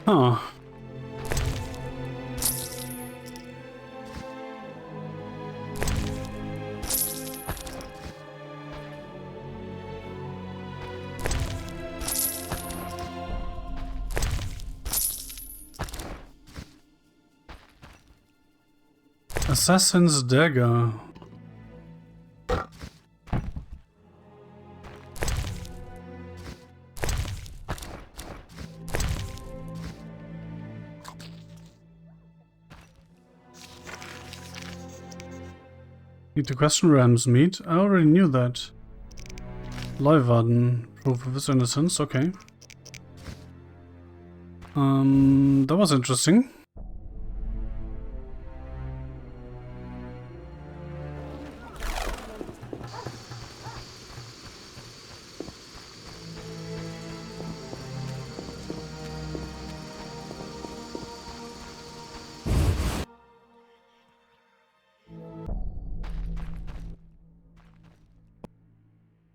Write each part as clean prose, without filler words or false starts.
Huh. Assassin's Dagger. Need to question Ramsmeat. I already knew that. Leuwarden. Proof of his innocence. Okay. That was interesting.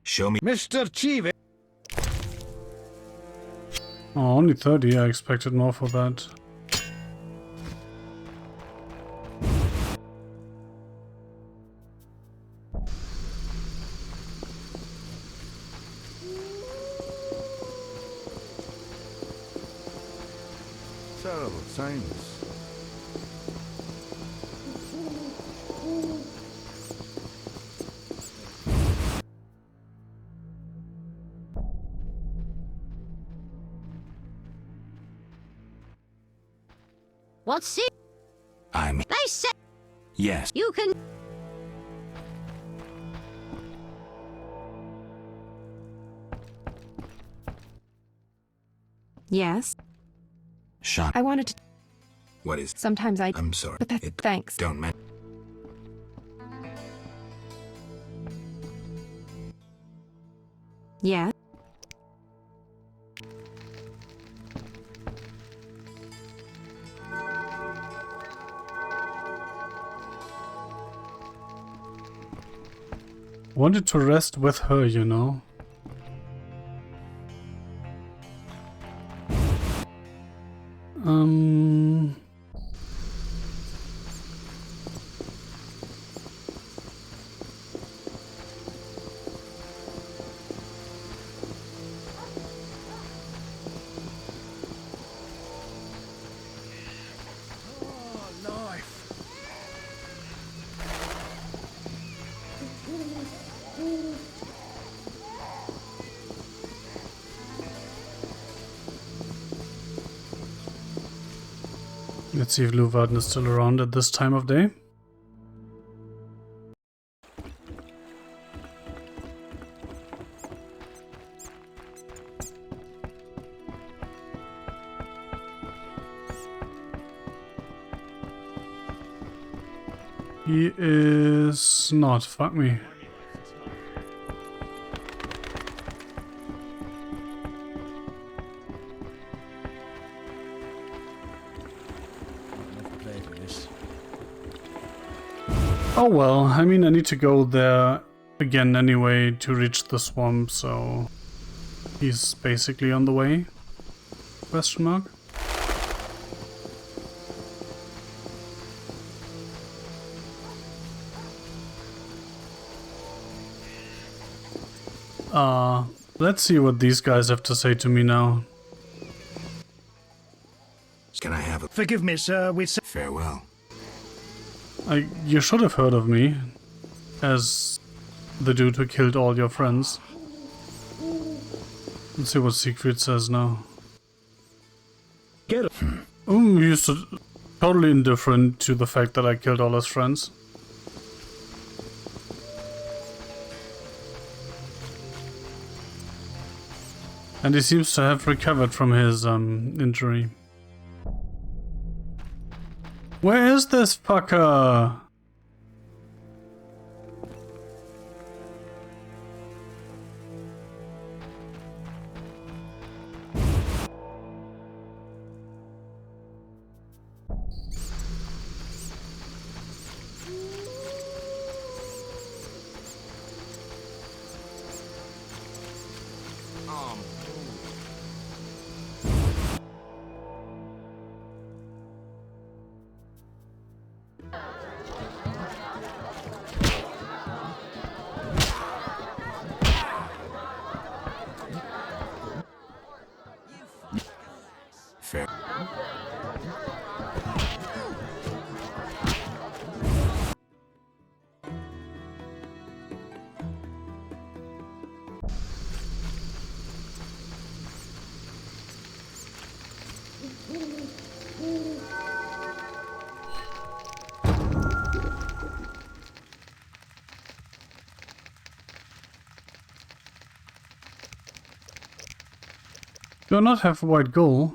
Show me. Mr. Chief. Oh, only 30. I expected more for that. Terrible signs. What's it? They said yes. you can. Yes. Shani. I wanted to. What is? Sometimes I'm sorry. But that's thanks. Don't man. Yeah. Wanted to rest with her, you know. Let's see if Leuwarden is still around at this time of day. He is not. Fuck me. Oh well, I mean I need to go there again anyway to reach the swamp, so he's basically on the way? Question mark? Let's see what these guys have to say to me now. Can I have a Forgive me, sir. farewell? You should have heard of me as the dude who killed all your friends. Let's see what Siegfried says now. Get He's totally indifferent to the fact that I killed all his friends. And he seems to have recovered from his injury. Where is this fucker? Do I not have a white goal?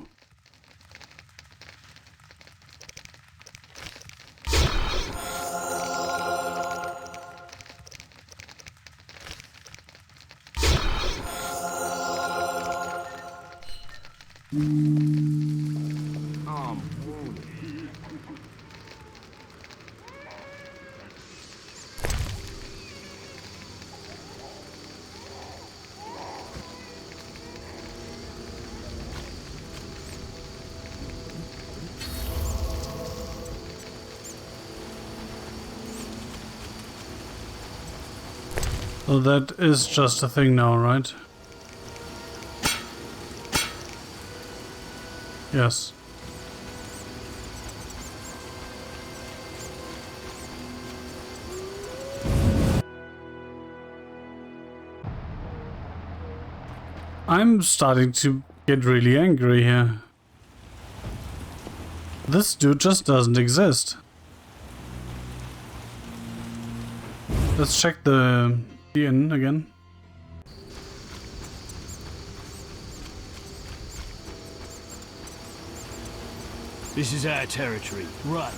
So that is just a thing now, right? Yes. I'm starting to get really angry here. This dude just doesn't exist. Let's check the inn again. This is our territory. Run.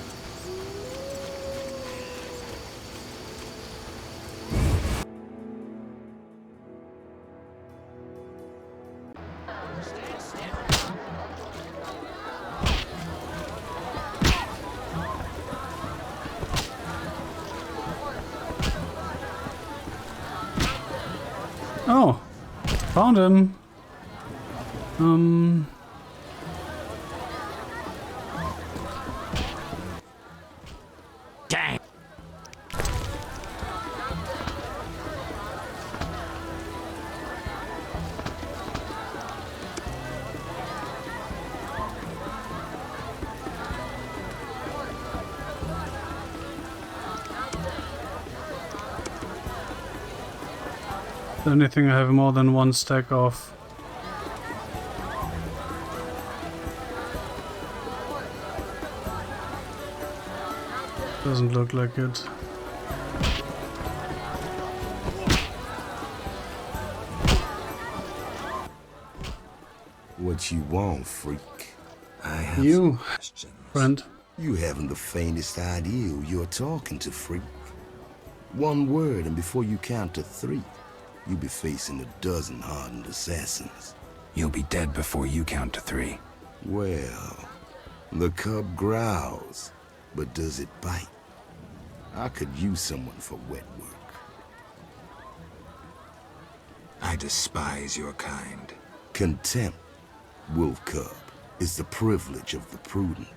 Oh, found him. Dang. The only thing I have more than one stack of. Doesn't look like it. What you want, freak? I have You, some questions. friend. You haven't the faintest idea who you're talking to, freak. One word, and before you count to 3, you'll be facing a dozen hardened assassins. You'll be dead before you count to 3. Well, the cub growls, but does it bite? I could use someone for wet work. I despise your kind. Contempt, wolf cub, is the privilege of the prudent.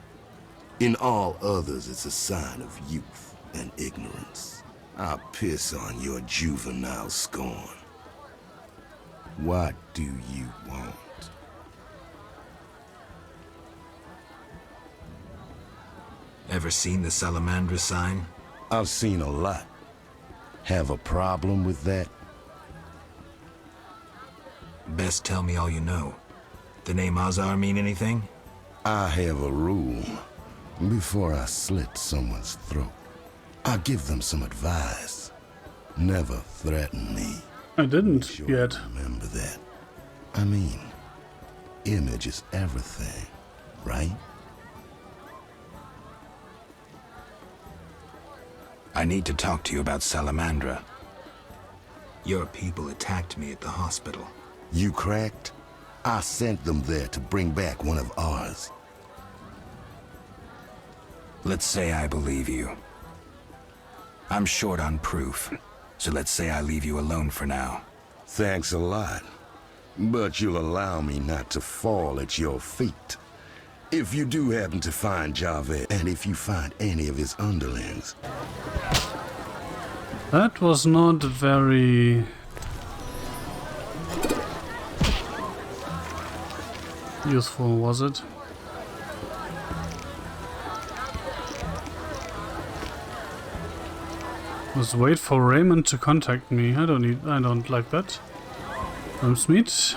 In all others, it's a sign of youth and ignorance. I'll piss on your juvenile scorn. What do you want? Ever seen the Salamandra sign? I've seen a lot. Have a problem with that? Best tell me all you know. The name Azar mean anything? I have a rule. Before I slit someone's throat, I give them some advice. Never threaten me. I didn't Sure yet. remember that. I mean, image is everything, right? I need to talk to you about Salamandra. Your people attacked me at the hospital. You cracked? I sent them there to bring back one of ours. Let's say I believe you. I'm short on proof, so let's say I leave you alone for now. Thanks a lot. But you'll allow me not to fall at your feet. If you do happen to find Javed, and if you find any of his underlings. That was not very useful, was it? Let's wait for Raymond to contact me. I don't like that. Ramsmeat.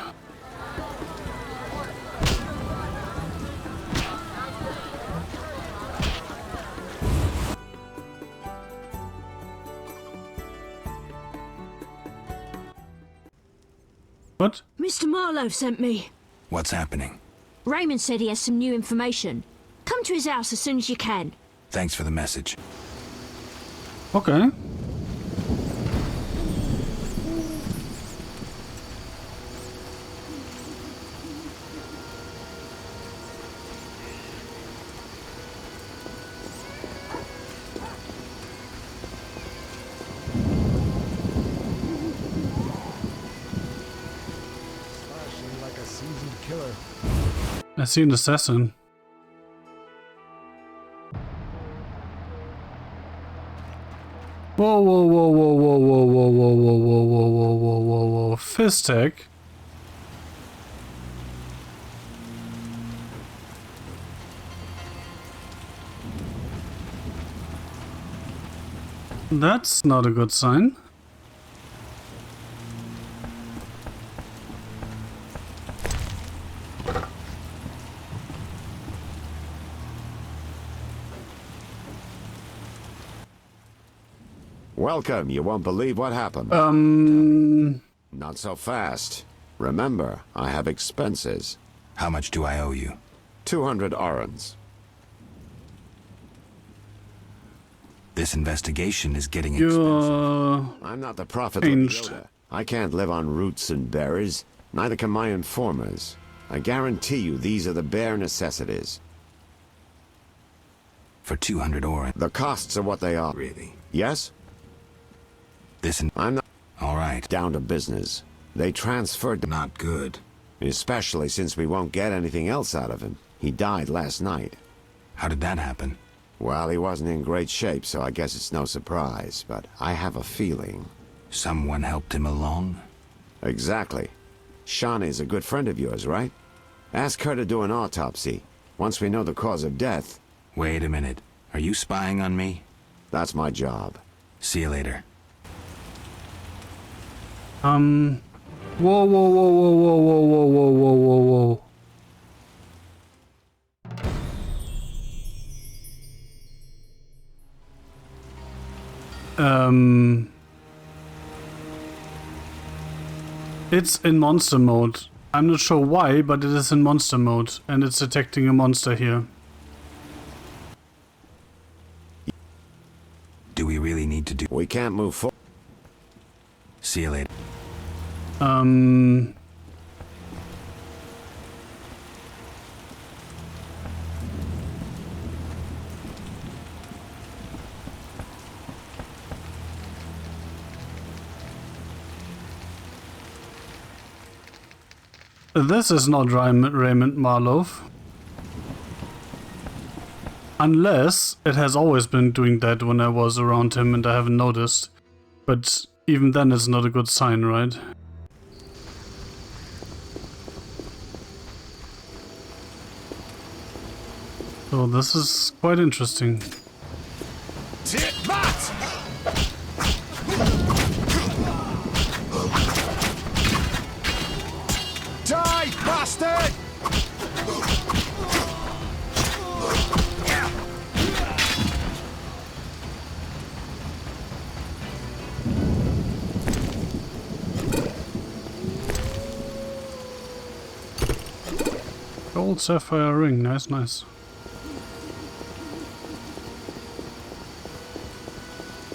What? Mr. Marlowe sent me. What's happening? Raymond said he has some new information. Come to his house as soon as you can. Thanks for the message. Okay. Like a seasoned killer. I see an assassin. Whoa, whoa, whoa, whoa, whoa, whoa, whoa, whoa, whoa, whoa, whoa, whoa, whoa, whoa, whoa. Fist tech. That's not a good sign. Welcome. You won't believe what happened. Not so fast. Remember, I have expenses. How much do I owe you? 200 orens. This investigation is getting expensive. You're I'm not the prophet changed. Yoda. I can't live on roots and berries. Neither can my informers. I guarantee you these are the bare necessities. For 200 oren. The costs are what they are. Really? Yes? I'm not All right. down to business. They transferred Not good. especially since we won't get anything else out of him. He died last night. How did that happen? Well, he wasn't in great shape, so I guess it's no surprise, but I have a feeling. Someone helped him along? Exactly. Shani's a good friend of yours, right? Ask her to do an autopsy. Once we know the cause of death, Wait a minute. Are you spying on me? that's my job. See you later. Whoa, whoa, whoa, whoa, whoa, whoa, whoa, whoa, whoa, whoa, whoa. It's in monster mode. I'm not sure why, but it is in monster mode, and it's detecting a monster here. Do we really need to do... We can't move forward. See you later. This is not Raymond Marlowe. Unless it has always been doing that when I was around him and I haven't noticed. But even then it's not a good sign, right? So this is quite interesting. Take that! Die, bastard! Gold sapphire ring, nice, nice.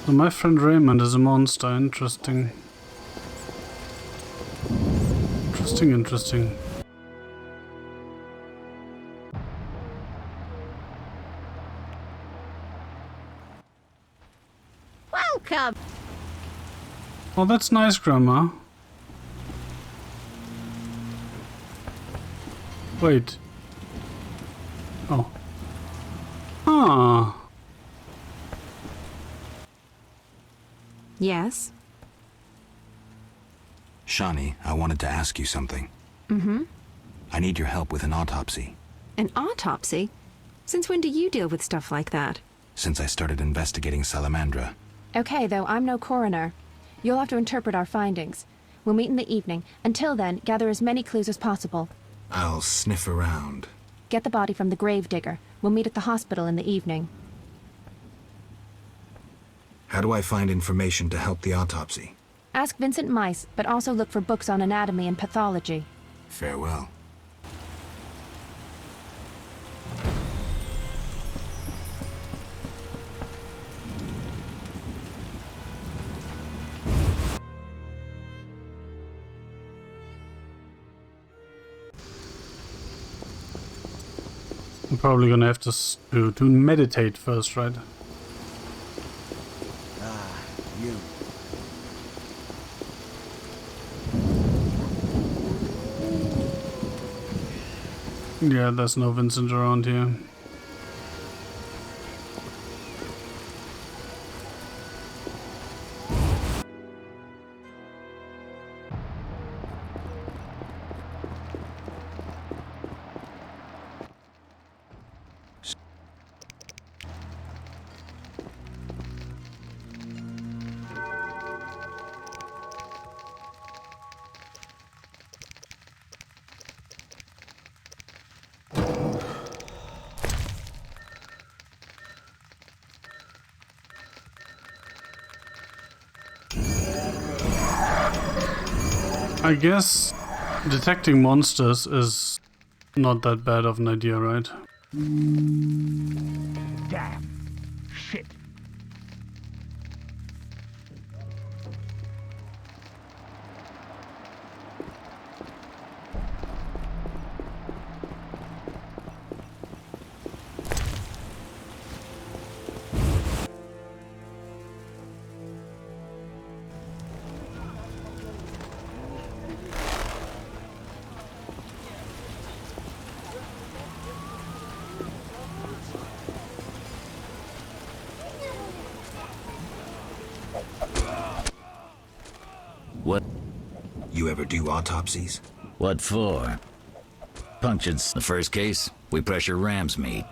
So my friend Raymond is a monster, interesting. Interesting. Welcome. Oh, that's nice, Grandma. Wait. Oh. Ah. Yes? Shani, I wanted to ask you something. Mm-hmm. I need your help with an autopsy. An autopsy? Since when do you deal with stuff like that? Since I started investigating Salamandra. Okay, though, I'm no coroner. You'll have to interpret our findings. We'll meet in the evening. Until then, gather as many clues as possible. I'll sniff around. Get the body from the gravedigger. We'll meet at the hospital in the evening. How do I find information to help the autopsy? Ask Vincent Mice, but also look for books on anatomy and pathology. Farewell. I'm probably gonna have to meditate first, right? You. Yeah, there's no Vincent around here. I guess detecting monsters is not that bad of an idea, right? Damn. Shit. What? You ever do autopsies? What for? Punctured the first case, we pressure Ramsmeat.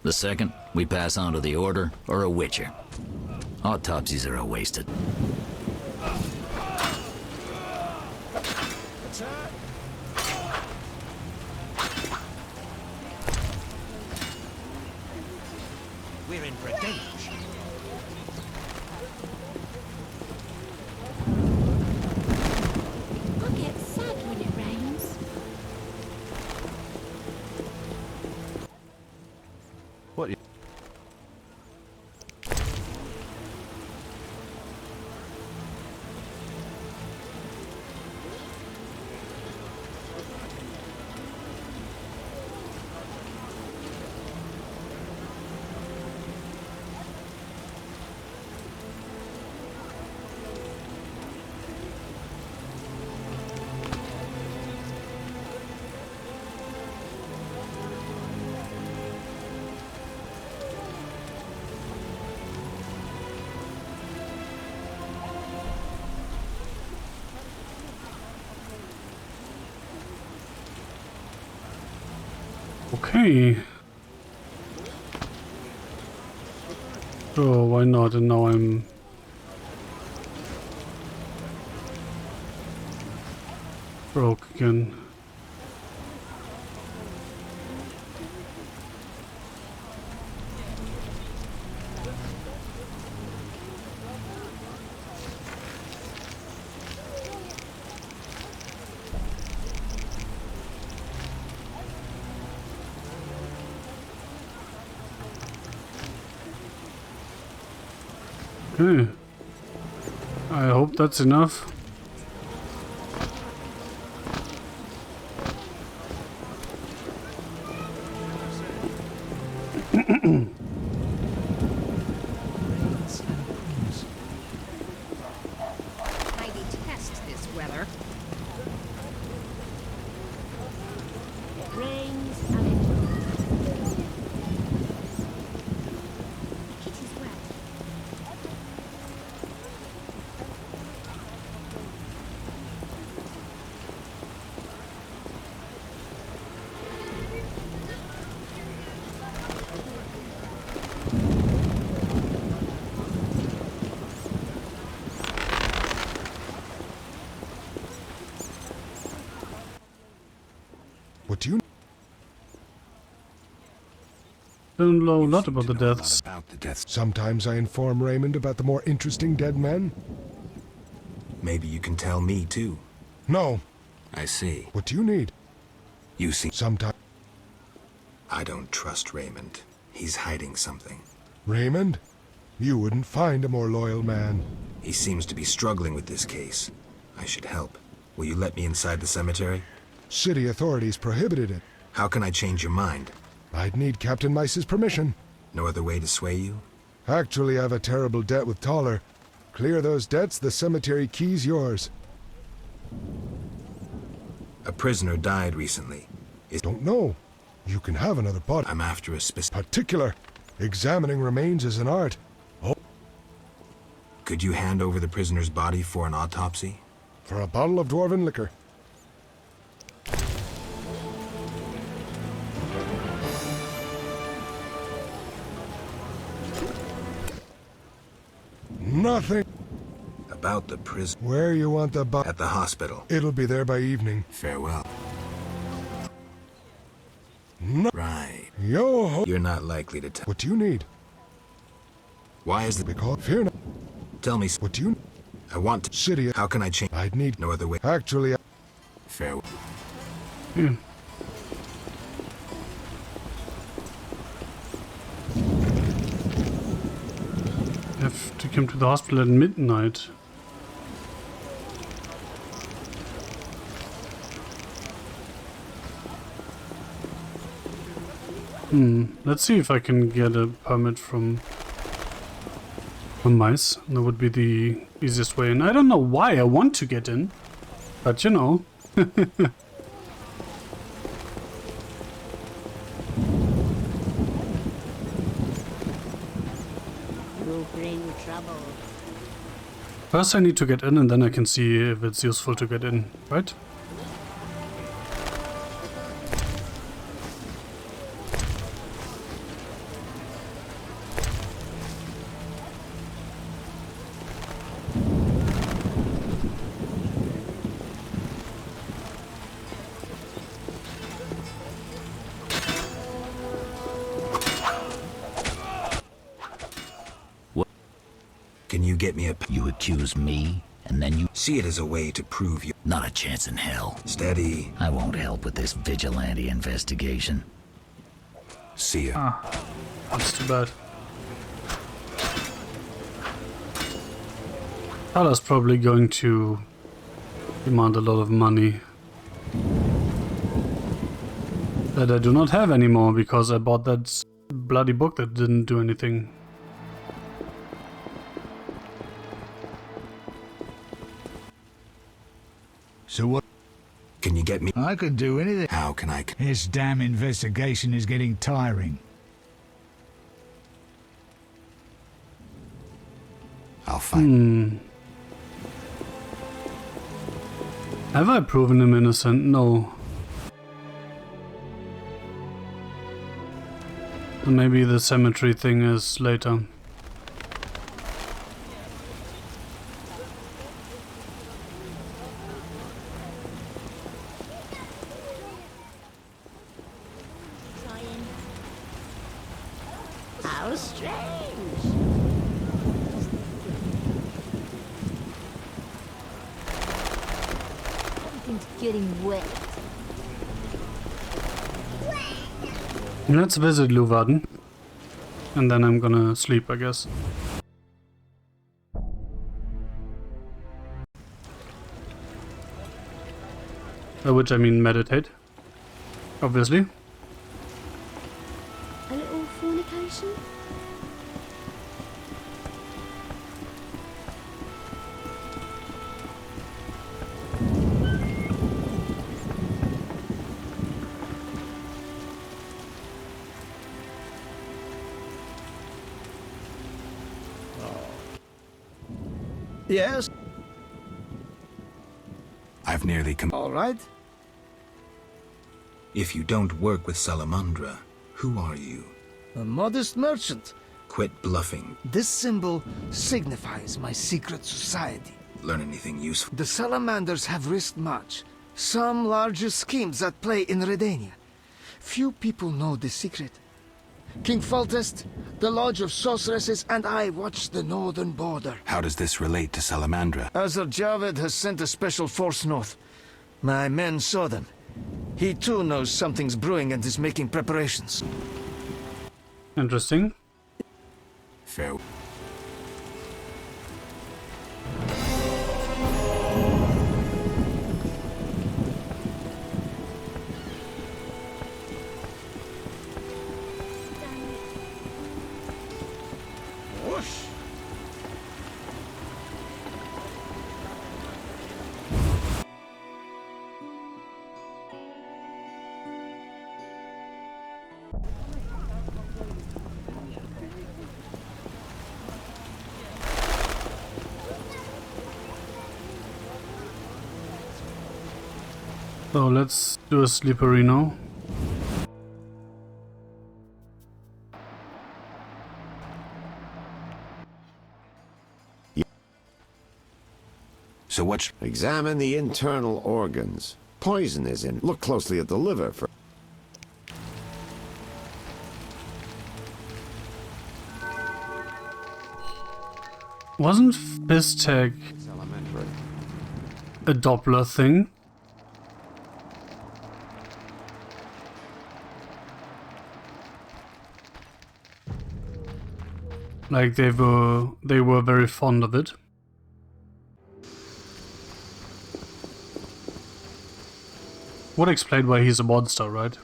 The second, we pass on to the Order or a Witcher. Autopsies are a wasted. We're in for a danger. I get sad when it rains. What? Okay. Sure, why not? And now I'm broke again. Okay. I hope that's enough. I detest this weather. It rains and it rains. It is wet. What do you... Don't know a You lot seem about to the know a lot deaths. about the deaths. Sometimes I inform Raymond about the more interesting dead men. Maybe you can tell me too. No. I see. What do you need? You see, Sometimes... I don't trust Raymond. He's hiding something. Raymond? You wouldn't find a more loyal man. He seems to be struggling with this case. I should help. Will you let me inside the cemetery? City authorities prohibited it. How can I change your mind? I'd need Captain Mice's permission. No other way to sway you? Actually, I have a terrible debt with Toller. Clear those debts, the cemetery key's yours. A prisoner died recently. Don't know. You can have another body. I'm after a specific... Particular. Examining remains is an art. Oh, Could you hand over the prisoner's body for an autopsy? for a bottle of dwarven liquor. Nothing. About the prison... Where you want the body? At the hospital. It'll be there by evening. Farewell. No. Right. Yo ho. You're not likely to tell... What do you need? Why is the... Because fear not. Tell me... What do you? I want to... City. How can I change... I'd need. No other way. Actually, Farewell. Have to come to the hospital at midnight. Let's see if I can get a permit from Mice. That would be the easiest way in. I don't know why I want to get in, but you know. You bring trouble. First I need to get in and then I can see if it's useful to get in, right? Can you get me a... You accuse me, and then you... See it as a way to prove you... Not a chance in hell. Steady. I won't help with this vigilante investigation. See ya. That's too bad. Tyler's probably going to demand a lot of money that I do not have anymore because I bought that bloody book that didn't do anything. So what? Can you get me... I can do anything. How can I... This damn investigation is getting tiring. I'll find... Have I proven him innocent? No. Maybe the cemetery thing is later. How strange. Everything's getting wet. Let's visit Luvarden. And then I'm gonna sleep, I guess. By which I mean meditate. Obviously. A little fornication? Yes? I've nearly come... All right. If you don't work with Salamandra, who are you? A modest merchant. Quit bluffing. This symbol signifies my secret society. Learn anything useful? The Salamanders have risked much. Some larger schemes at play in Redania. Few people know the secret. King Foltest, the Lodge of Sorceresses, and I watch the northern border. How does this relate to Salamandra? Azar Javed has sent a special force north. My men saw them. He too knows something's brewing and is making preparations. Interesting. Fair. So let's do a slippery now. So what? Examine the internal organs. Poison is in. Look closely at the liver for. Wasn't Fiztech It's elementary. a Doppler thing? Like they were very fond of it. Would explain why he's a monster, right?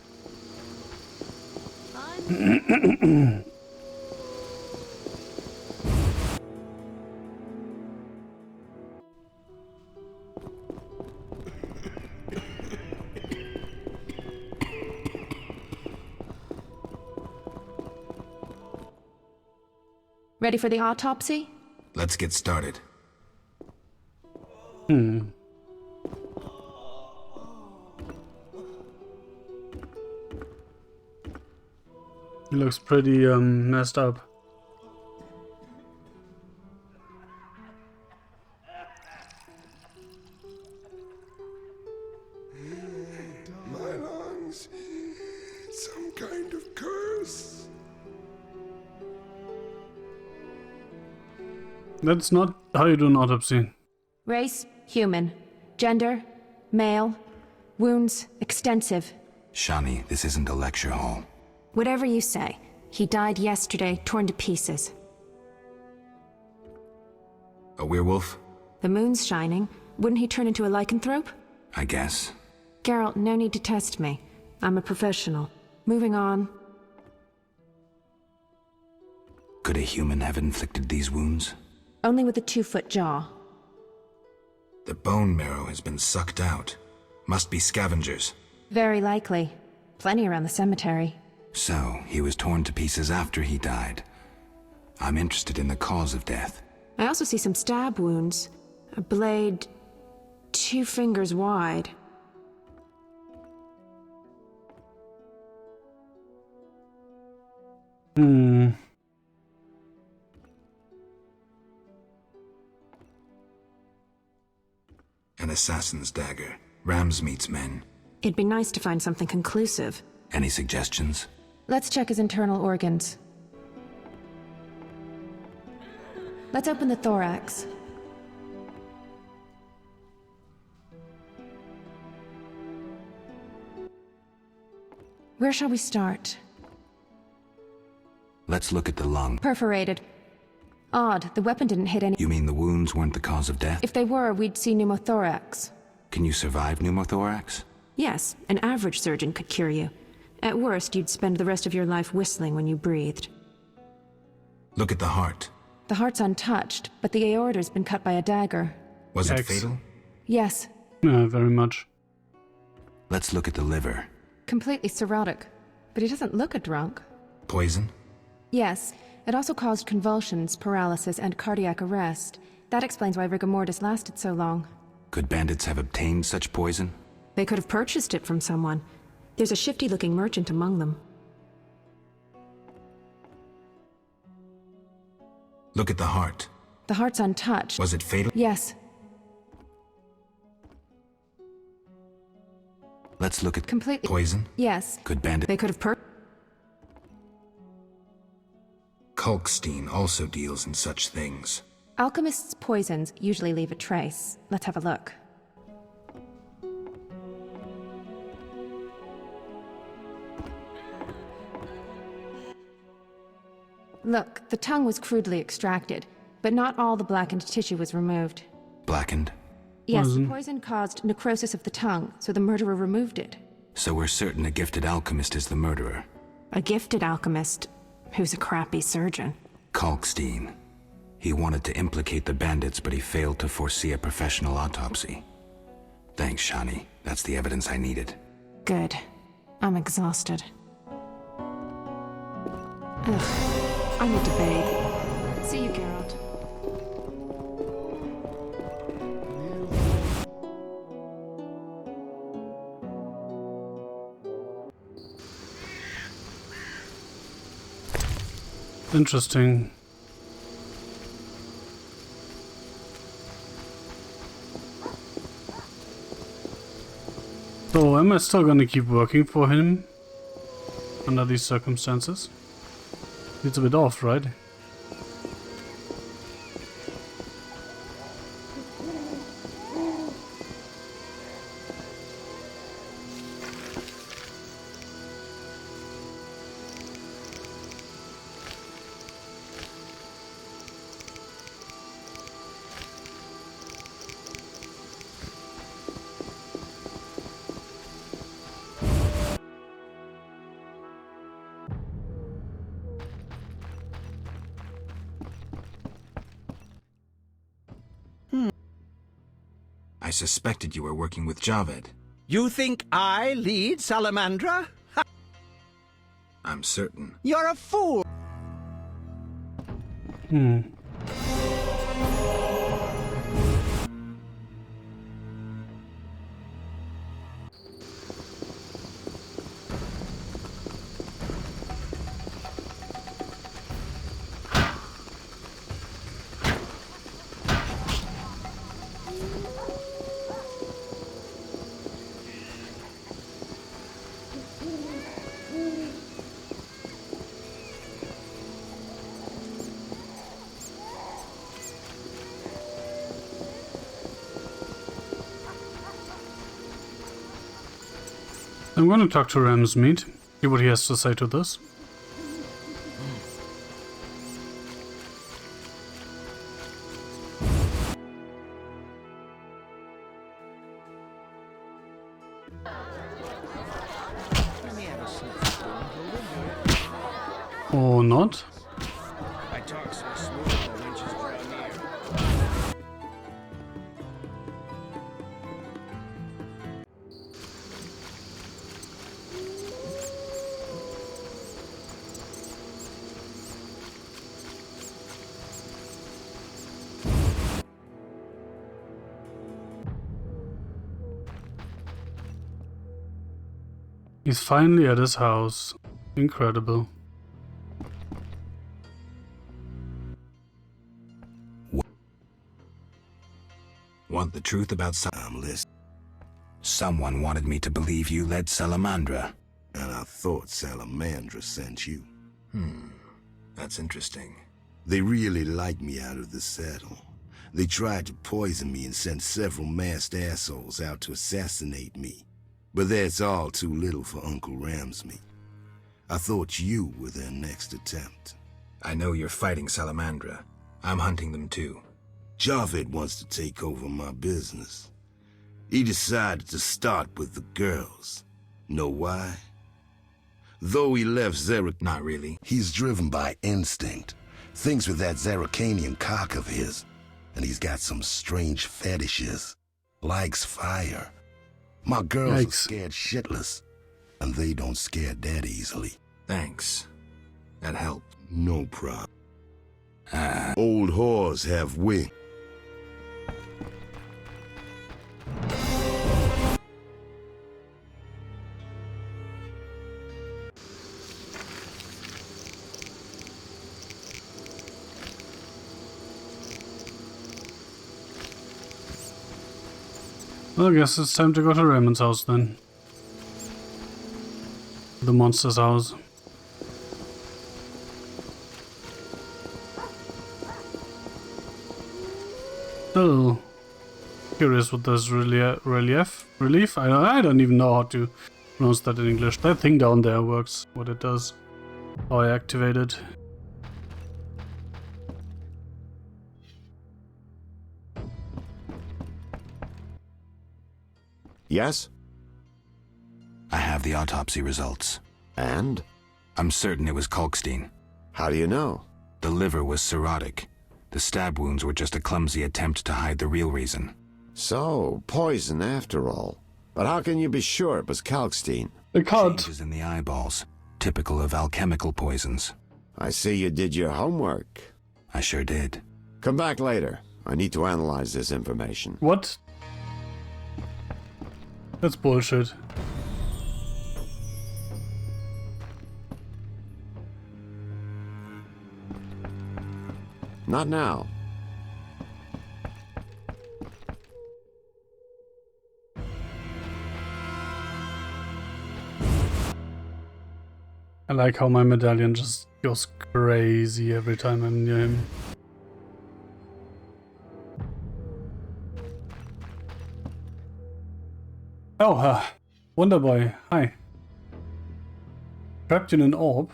Ready for the autopsy? Let's get started. He looks pretty messed up. My lungs. Some kind of curse. That's not how you do an autopsy. Race, human. Gender, male. Wounds, extensive. Shani, this isn't a lecture hall. Whatever you say. He died yesterday, torn to pieces. A werewolf? The moon's shining. Wouldn't he turn into a lycanthrope? I guess. Geralt, no need to test me. I'm a professional. Moving on. Could a human have inflicted these wounds? Only with a 2-foot jaw. The bone marrow has been sucked out. Must be scavengers. Very likely. Plenty around the cemetery. So, he was torn to pieces after he died. I'm interested in the cause of death. I also see some stab wounds. A blade 2 fingers wide. An assassin's dagger. Ramsmeat's men. It'd be nice to find something conclusive. Any suggestions? Let's check his internal organs. Let's open the thorax. Where shall we start? Let's look at the lung. Perforated. Odd, the weapon didn't hit any— You mean the wounds weren't the cause of death? If they were, we'd see pneumothorax. Can you survive pneumothorax? Yes, an average surgeon could cure you. At worst, you'd spend the rest of your life whistling when you breathed. Look at the heart. The heart's untouched, but the aorta's been cut by a dagger. Was it Yikes. fatal? Yes, Yeah, very much. Let's look at the liver. completely cirrhotic. But he doesn't look a drunk. Poison? Yes, it also caused convulsions, paralysis, and cardiac arrest. That explains why rigor mortis lasted so long. Could bandits have obtained such poison? They could have purchased it from someone. There's a shifty-looking merchant among them. Look at the heart. The heart's untouched. Was it fatal? Yes, Let's look at completely. poison. Yes, Could bandit... they could have Kalkstein also deals in such things. Alchemists' poisons usually leave a trace. Let's have a look. Look, the tongue was crudely extracted, but not all the blackened tissue was removed. Blackened? Yes, Poison. the poison caused necrosis of the tongue, so the murderer removed it. So we're certain a gifted alchemist is the murderer. A gifted alchemist who's a crappy surgeon. Kalkstein. He wanted to implicate the bandits, but he failed to foresee a professional autopsy. Thanks, Shani. That's the evidence I needed. Good. I'm exhausted. Ugh, I need to bathe. See you, Geralt. Interesting. So, am I still gonna keep working for him under these circumstances? It's a bit off, right? I suspected you were working with Javed. You think I lead Salamandra? I'm certain. You're a fool! I'm going to talk to Ramsmeat, see what he has to say to this. Or not? I talk so smooth the winches draw near. He's finally at his house. Incredible. Want the truth about Someone wanted me to believe you led Salamandra. And I thought Salamandra sent you. That's interesting. They really liked me out of the saddle. They tried to poison me and sent several masked assholes out to assassinate me. But that's all too little for Uncle Ramsmeat. I thought you were their next attempt. I know you're fighting Salamandra. I'm hunting them too. Javed wants to take over my business. He decided to start with the girls. Know why? Though he left Zerek... Not really. He's driven by instinct. Thinks with that Zerakanian cock of his. And he's got some strange fetishes. Likes fire. My girls are scared shitless. And they don't scare that easily. Thanks. That helped. No problem. Old whores have wings. Well, I guess it's time to go to Raymond's house then. The monster's house. Still curious what this relief? I don't even know how to pronounce that in English. That thing down there works, what it does. How I activate it. Yes? I have the autopsy results. And? I'm certain it was Kalkstein. How do you know? The liver was cirrhotic. The stab wounds were just a clumsy attempt to hide the real reason. So, poison after all. But how can you be sure it was Kalkstein? It can't. Changes in the eyeballs, typical of alchemical poisons. I see you did your homework. I sure did. Come back later. I need to analyze this information. What? That's bullshit. Not now. I like how my medallion just goes crazy every time I'm near him. Oh, Wonderboy, hi. Trapped in an orb.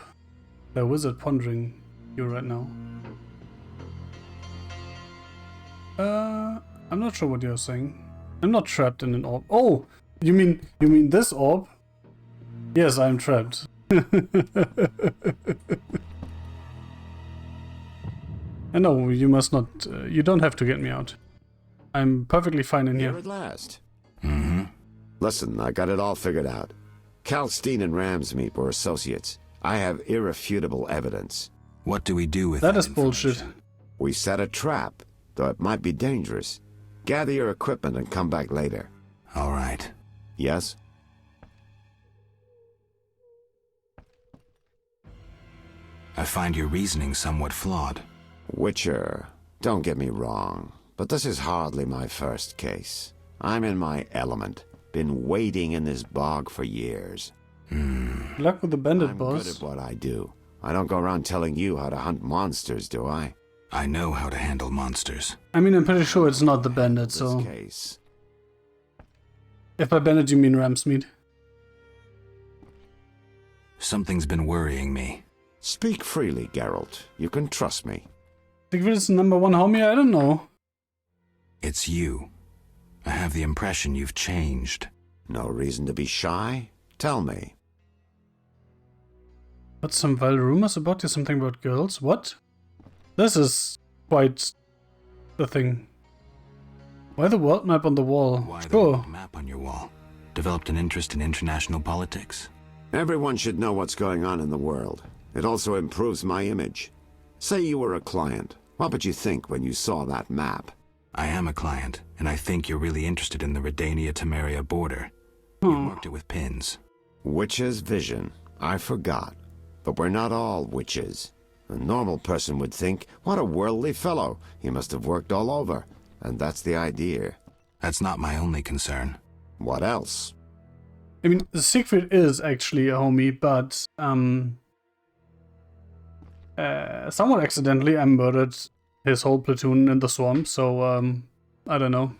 A wizard pondering you right now. I'm not sure what you're saying. I'm not trapped in an orb. Oh, you mean this orb? Yes, I'm trapped. And no, you must not. You don't have to get me out. I'm perfectly fine in here. At last. Mm-hmm. Listen, I got it all figured out. Kalkstein and Ramsmeat were associates. I have irrefutable evidence. What do we do with that? That is bullshit. We set a trap, though it might be dangerous. Gather your equipment and come back later. All right. Yes? I find your reasoning somewhat flawed. Witcher, don't get me wrong, but this is hardly my first case. I'm in my element. Been waiting in this bog for years. Luck with the bandit, I'm boss. good at what I do. I don't go around telling you how to hunt monsters, do I? I know how to handle monsters. I mean, I'm pretty sure it's not the bandit, so... Case. If by bandit you mean Ramsmeat. Something's been worrying me. Speak freely, Geralt. You can trust me. Secret's number one homie? I don't know. It's you. I have the impression you've changed. No reason to be shy? Tell me. But some wild rumors about you, something about girls? What? This is quite the thing. Why the world map on the wall? Why the Sure. world map on your wall? Developed an interest in international politics? Everyone should know what's going on in the world. It also improves my image. Say you were a client. What would you think when you saw that map? I am a client, and I think you're really interested in the Redania-Temeria border. You marked it with pins. Witch's vision. I forgot. But we're not all witches. A normal person would think, what a worldly fellow. He must have worked all over. And that's the idea. That's not my only concern. What else? I mean, Siegfried is actually a homie, but someone accidentally murdered his whole platoon in the swamp, so I don't know.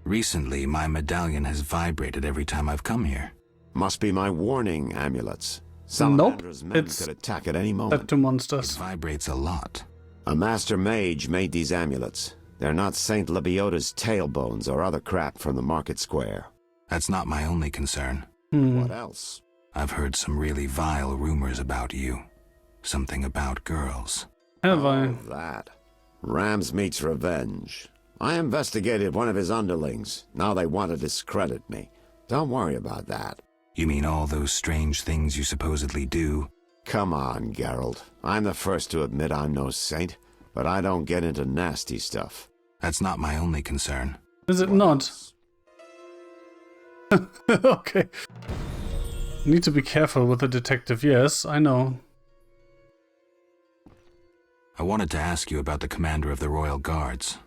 Recently, my medallion has vibrated every time I've come here. Must be my warning amulets. Nope, Salamandra's men it's could attack at any moment. set to monsters. It vibrates a lot. A master mage made these amulets. They're not Saint Lebioda's tailbones or other crap from the market square. That's not my only concern. What else? I've heard some really vile rumors about you. Something about girls. Have I? That. Ramsmeat's revenge. I investigated one of his underlings. Now they want to discredit me. Don't worry about that. You mean all those strange things you supposedly do? Come on, Geralt. I'm the first to admit I'm no saint, but I don't get into nasty stuff. That's not my only concern. Is it not? Okay. Need to be careful with the detective, yes, I know. I wanted to ask you about the commander of the Royal Guards.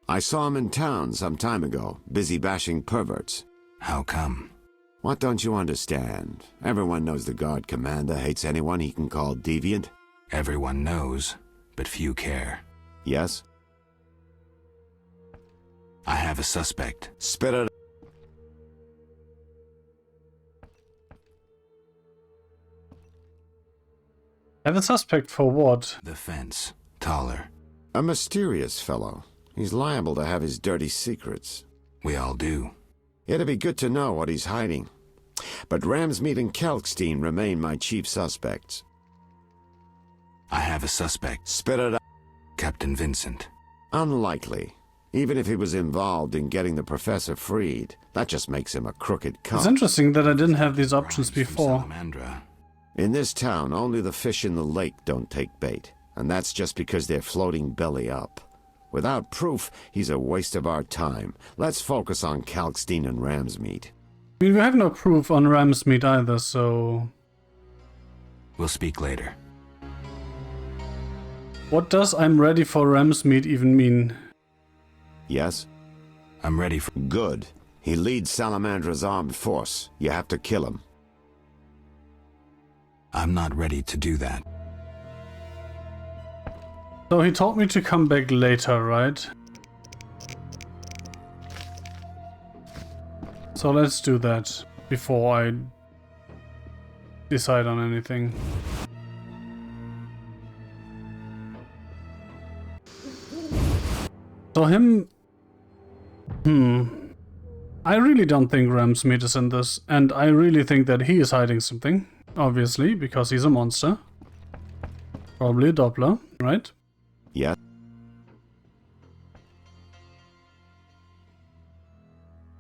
I saw him in town some time ago, busy bashing perverts. How come? What don't you understand? Everyone knows the guard commander hates anyone he can call deviant. Everyone knows, but few care. Yes? I have a suspect. Spit it. Have a suspect for what? The fence. Taller. A mysterious fellow. He's liable to have his dirty secrets. We all do. It'd be good to know what he's hiding. But Ramsmeat and Kalkstein remain my chief suspects. I have a suspect. Spit it out. Captain Vincent. Unlikely. Even if he was involved in getting the professor freed, that just makes him a crooked cop. It's interesting that I didn't have these options before. Salamandra. In this town, only the fish in the lake don't take bait, and that's just because they're floating belly up. Without proof, he's a waste of our time. Let's focus on Kalkstein and Ramsmeat. I mean, we have no proof on Ramsmeat either, so... We'll speak later. What does "I'm ready for Ramsmeat" even mean? Yes? I'm ready for... Good. He leads Salamandra's armed force. You have to kill him. I'm not ready to do that. So he told me to come back later, right? So let's do that before I decide on anything. So him... I really don't think Ramsmeat is in this, and I really think that he is hiding something. Obviously, because he's a monster. Probably a Doppler, right? Yeah.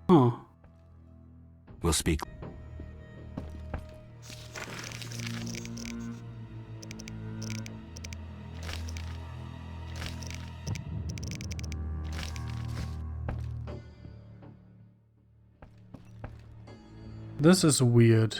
Huh. We'll speak. This is weird.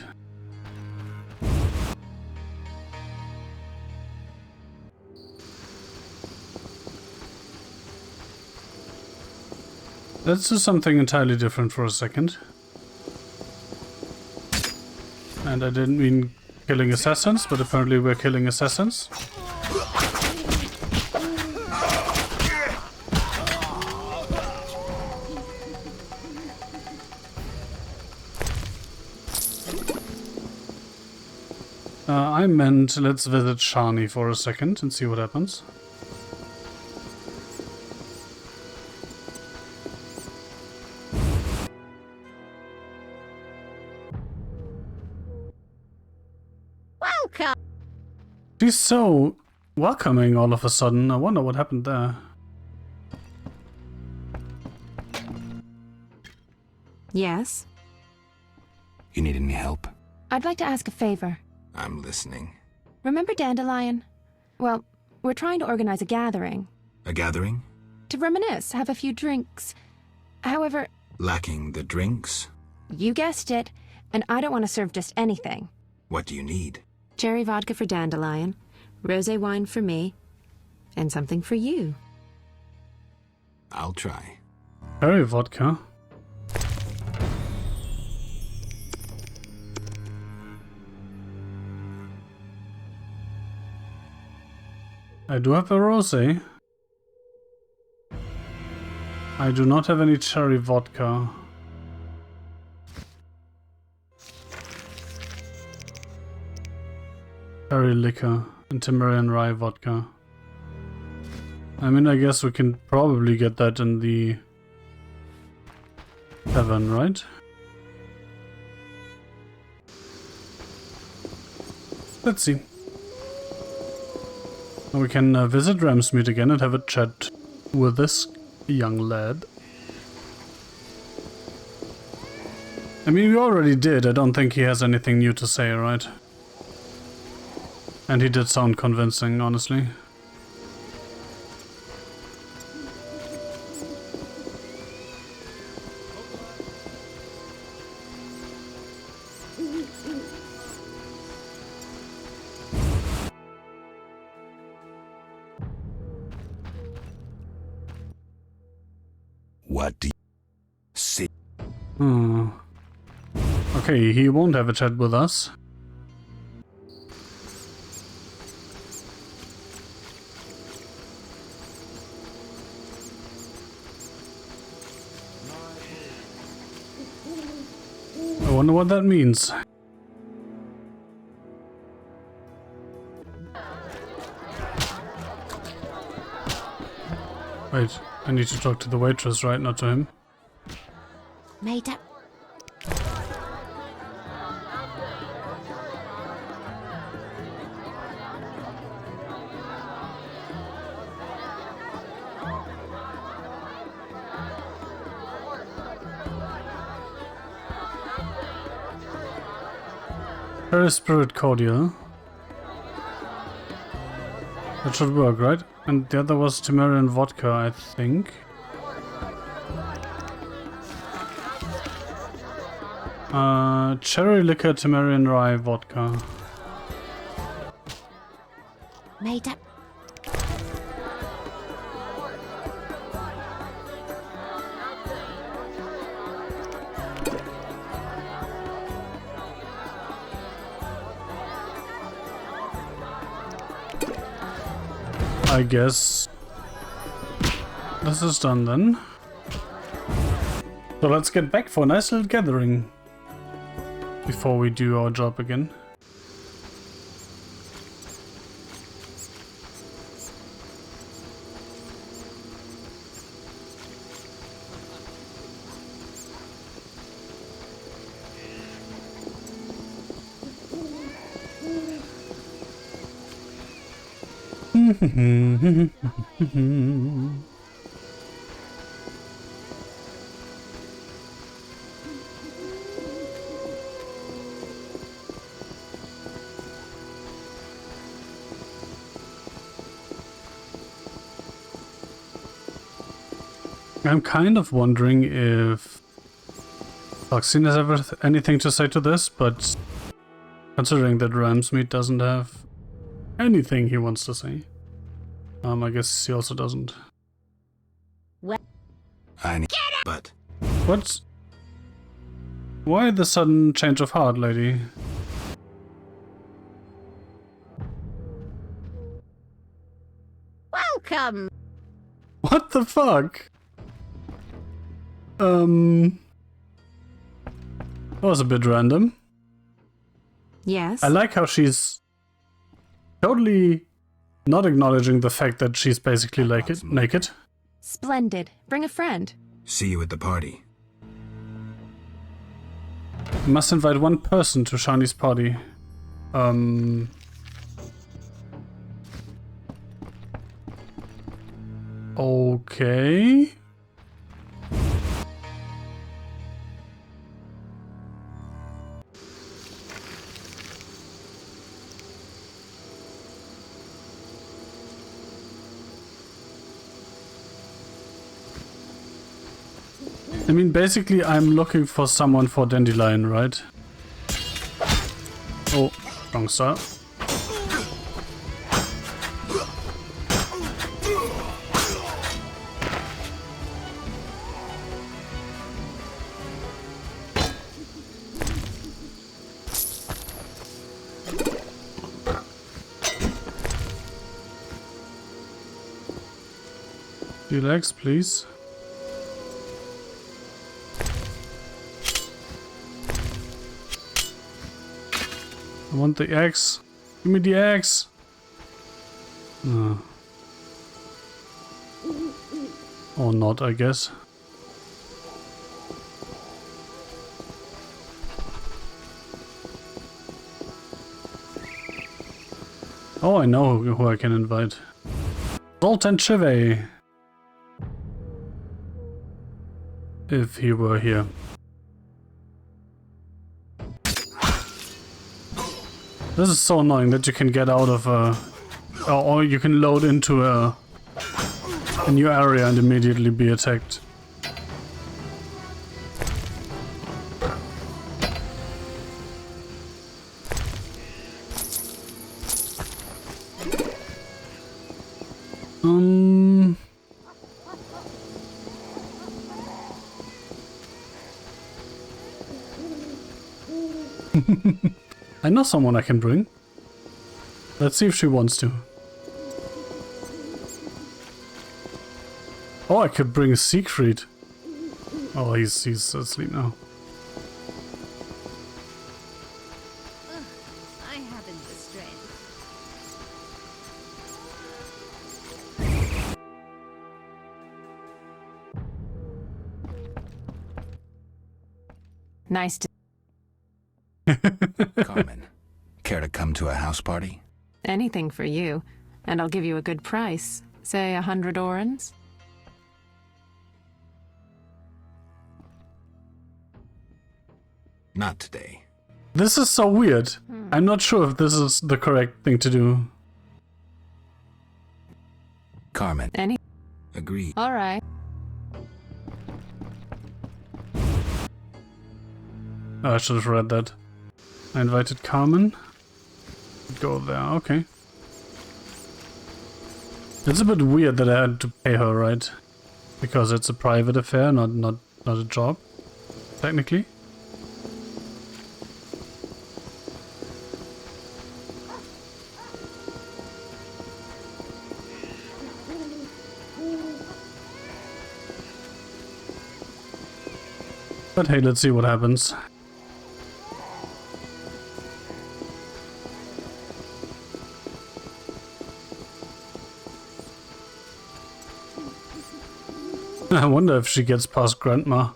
Let's do something entirely different for a second. And I didn't mean killing assassins, but apparently we're killing assassins. I meant let's visit Shani for a second and see what happens. Welcome. She's so welcoming all of a sudden. I wonder what happened there. Yes? You need any help? I'd like to ask a favor. I'm listening. Remember Dandelion? Well, we're trying to organize a gathering. A gathering? To reminisce, have a few drinks. However... Lacking the drinks? You guessed it, and I don't want to serve just anything. What do you need? Cherry vodka for Dandelion, rosé wine for me, and something for you. I'll try. Cherry vodka? I do have a rosé. I do not have any cherry vodka. Cherry liquor and Timerian rye vodka. I mean, I guess we can probably get that in the tavern, right? Let's see. We can visit Ramsmeat again and have a chat with this young lad. I mean, we already did. I don't think he has anything new to say, right? And he did sound convincing, honestly. What do you see? Okay, he won't have a chat with us. I wonder what that means. Wait, I need to talk to the waitress, right? Not to him. Made up. Cherry Spirit Cordial. That should work, right? And the other was Tamarian Vodka, I think. Cherry Liquor Tamarian Rye Vodka. Made up. I guess this is done then. So let's get back for a nice little gathering before we do our job again. I'm kind of wondering if Toxin has ever anything to say to this, but considering that Ramsmeat doesn't have anything he wants to say, I guess he also doesn't. I need, but what? Why the sudden change of heart, lady? Welcome. What the fuck? That was a bit random. Yes. I like how she's totally not acknowledging the fact that she's basically naked. Splendid. Bring a friend. See you at the party. You must invite one person to Shani's party. Okay. I mean, basically, I'm looking for someone for Dandelion, right? Oh, wrong start. Relax, please. I want the axe. Give me the axe. Or not, I guess. Oh, I know who I can invite. Zoltan Chivay. If he were here. This is so annoying that you can get out of a... or you can load into a new area and immediately be attacked. I know someone I can bring. Let's see if she wants to. Oh, I could bring Siegfried. Oh, he's asleep now. I haven't the strength. Nice to... Carmen, care to come to a house party? Anything for you. And I'll give you a good price. Say 100 orens? Not today. This is so weird. I'm not sure if this is the correct thing to do. Carmen. Any? Agreed. All right. Oh, I should have read that. I invited Carmen. Go there, okay. It's a bit weird that I had to pay her, right? Because it's a private affair, not a job, technically. But hey, let's see what happens. I wonder if she gets past Grandma.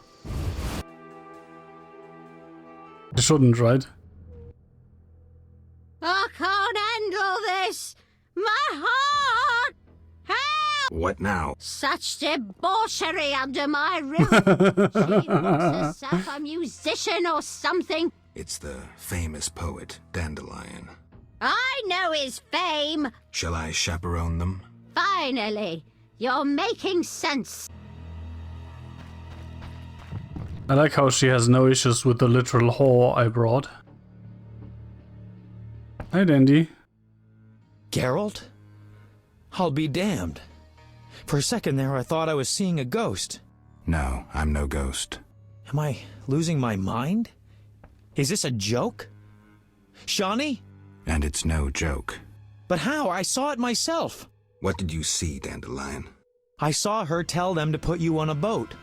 She shouldn't, right? I can't handle this! My heart! Help! What now? Such debauchery under my roof! She looks herself a musician or something. It's the famous poet, Dandelion. I know his fame! Shall I chaperone them? Finally! You're making sense. I like how she has no issues with the literal whore I brought. Hi, Dandy. Geralt? I'll be damned. For a second there, I thought I was seeing a ghost. No, I'm no ghost. Am I losing my mind? Is this a joke? Shani? And it's no joke. But how? I saw it myself. What did you see, Dandelion? I saw her tell them to put you on a boat.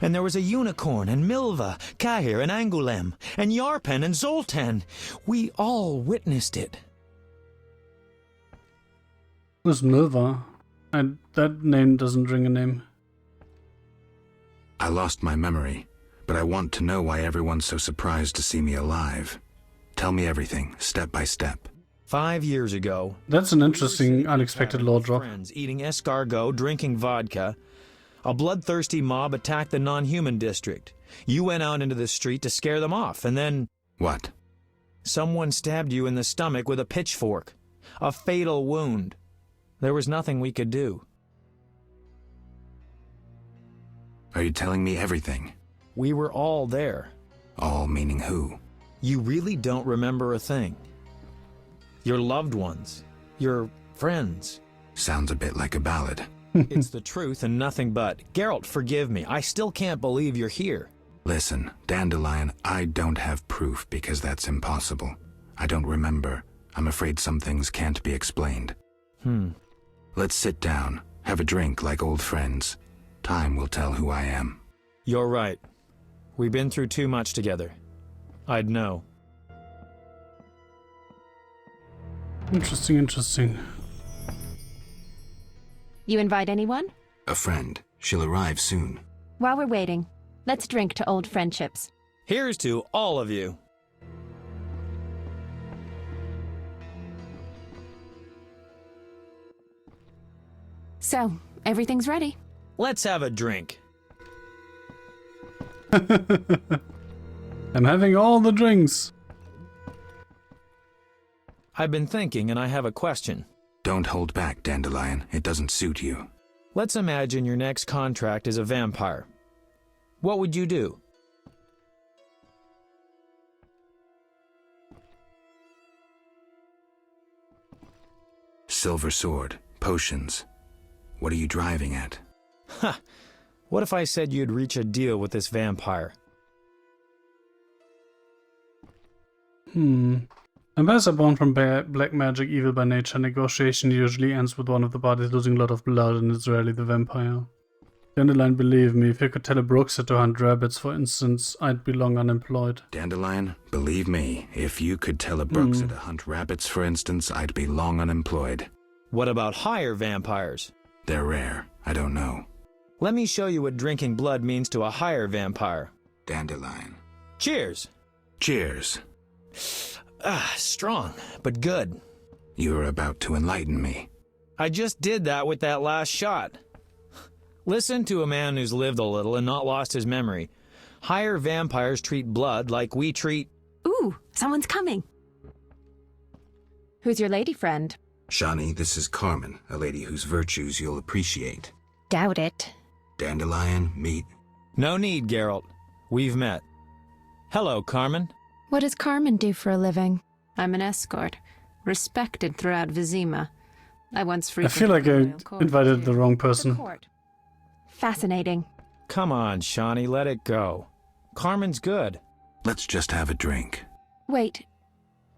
And there was a unicorn, and Milva, Cahir, and Angulem, and Yarpen, and Zoltan. We all witnessed it. Who's Milva? That name doesn't ring a name. I lost my memory, but I want to know why everyone's so surprised to see me alive. Tell me everything, step by step. 5 years ago... That's an interesting, unexpected lore drop. Friends eating escargot, drinking vodka. A bloodthirsty mob attacked the non-human district. You went out into the street to scare them off, and then... What? Someone stabbed you in the stomach with a pitchfork. A fatal wound. There was nothing we could do. Are you telling me everything? We were all there. All meaning who? You really don't remember a thing. Your loved ones. Your friends. Sounds a bit like a ballad. It's the truth and nothing but. Geralt, forgive me. I still can't believe you're here. Listen, Dandelion, I don't have proof because that's impossible. I don't remember. I'm afraid some things can't be explained. Let's sit down, have a drink like old friends. Time will tell who I am. You're right. We've been through too much together. I'd know. Interesting, interesting. You invite anyone? A friend. She'll arrive soon. While we're waiting, let's drink to old friendships. Here's to all of you. So, everything's ready. Let's have a drink. I'm having all the drinks. I've been thinking and I have a question. Don't hold back, Dandelion. It doesn't suit you. Let's imagine your next contract is a vampire. What would you do? Silver sword, potions. What are you driving at? Ha! What if I said you'd reach a deal with this vampire? Vampires are born from black magic, evil by nature. Negotiation usually ends with one of the parties losing a lot of blood, and it's rarely the vampire. Dandelion, believe me, if you could tell a Brookser to hunt rabbits, for instance, I'd be long unemployed. Dandelion, believe me, if you could tell a Brookser to hunt rabbits, for instance, I'd be long unemployed. What about higher vampires? They're rare. I don't know. Let me show you what drinking blood means to a higher vampire. Dandelion. Cheers! Cheers. Strong, but good. You're about to enlighten me. I just did that with that last shot. Listen to a man who's lived a little and not lost his memory. Higher vampires treat blood like we treat... Ooh, someone's coming. Who's your lady friend? Shani, this is Carmen, a lady whose virtues you'll appreciate. Doubt it. Dandelion, meet. No need, Geralt. We've met. Hello, Carmen. What does Carmen do for a living? I'm an escort, respected throughout Vizima. I once I frequented feel like the I royal court invited too. the wrong person. Court. Fascinating. Come on, Shani, let it go. Carmen's good. Let's just have a drink. Wait,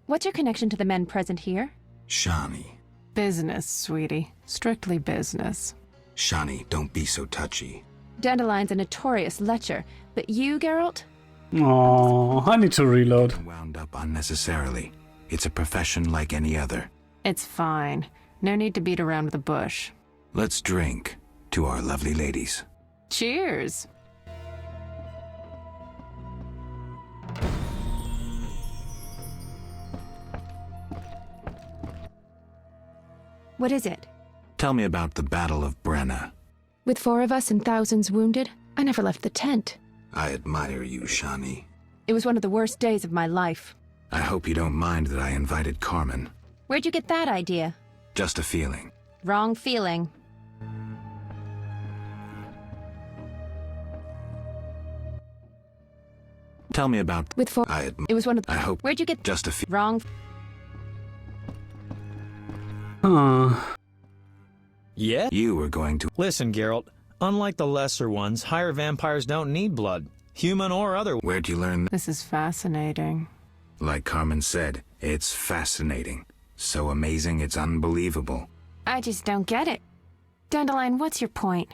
what's your connection to the men present here? Shani. Business, sweetie. Strictly business. Shani, don't be so touchy. Dandelion's a notorious lecher, but you, Geralt? Oh, I need to reload. Wound up unnecessarily. It's a profession like any other. It's fine. No need to beat around the bush. Let's drink to our lovely ladies. Cheers! What is it? Tell me about the Battle of Brenna. With 4 of us and thousands wounded, I never left the tent. I admire you, Shani. It was one of the worst days of my life. I hope you don't mind that I invited Carmen. Where'd you get that idea? Just a feeling. Wrong feeling. Tell me about... With 4... It was one of... I hope... Where'd you get... Just a feeling. Wrong... Yeah? You were going to... Listen, Geralt. Unlike the lesser ones, higher vampires don't need blood. Human or other. Where'd you learn that? This is fascinating. Like Carmen said, it's fascinating. So amazing, it's unbelievable. I just don't get it. Dandelion, what's your point?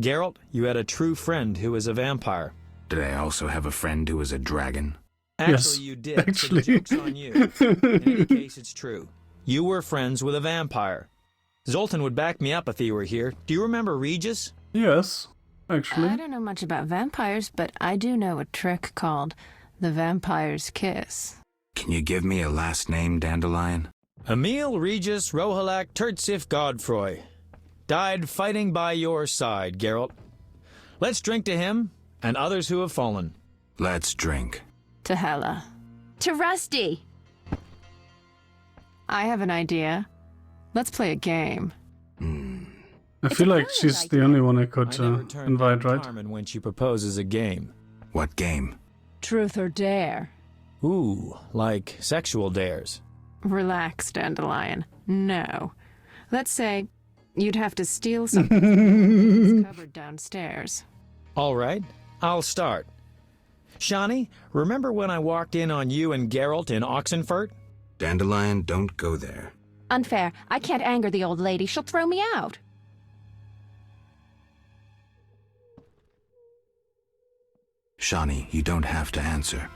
Geralt, you had a true friend who was a vampire. Did I also have a friend who was a dragon? Actually, Yes, you did. actually. So the joke's on you. In any case, it's true. You were friends with a vampire. Zoltan would back me up if he were here. Do you remember Regis? Yes, actually. I don't know much about vampires, but I do know a trick called the vampire's kiss. Can you give me a last name, Dandelion? Emil Regis Rohalak Tertsif Godfroy. Died fighting by your side, Geralt. Let's drink to him and others who have fallen. Let's drink. To Hela. To Rusty! I have an idea. Let's play a game. I feel like she's the only one I could I never turn invite, down right? Carmen when she proposes a game. What game? Truth or dare. Ooh, like sexual dares. Relax, Dandelion. No. Let's say you'd have to steal something from the cupboard downstairs. All right, I'll start. Shani, remember when I walked in on you and Geralt in Oxenfurt? Dandelion, don't go there. Unfair. I can't anger the old lady. She'll throw me out. Shani, you don't have to answer.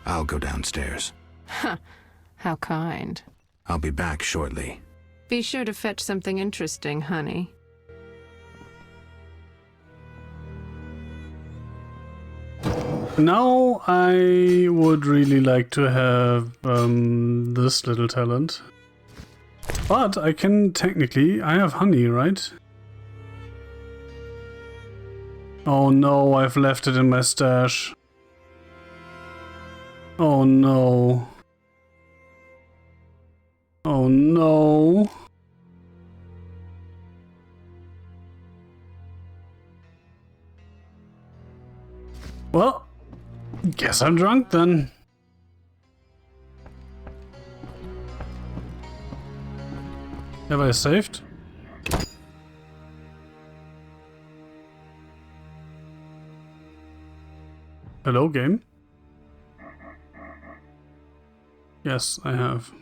I'll go downstairs. Huh. How kind. I'll be back shortly. Be sure to fetch something interesting, honey. Now I would really like to have this little talent. But I can technically... I have honey, right? Oh no, I've left it in my stash. Oh no. Oh no. Well, guess I'm drunk then. Have I saved? Hello, game? Yes, I have.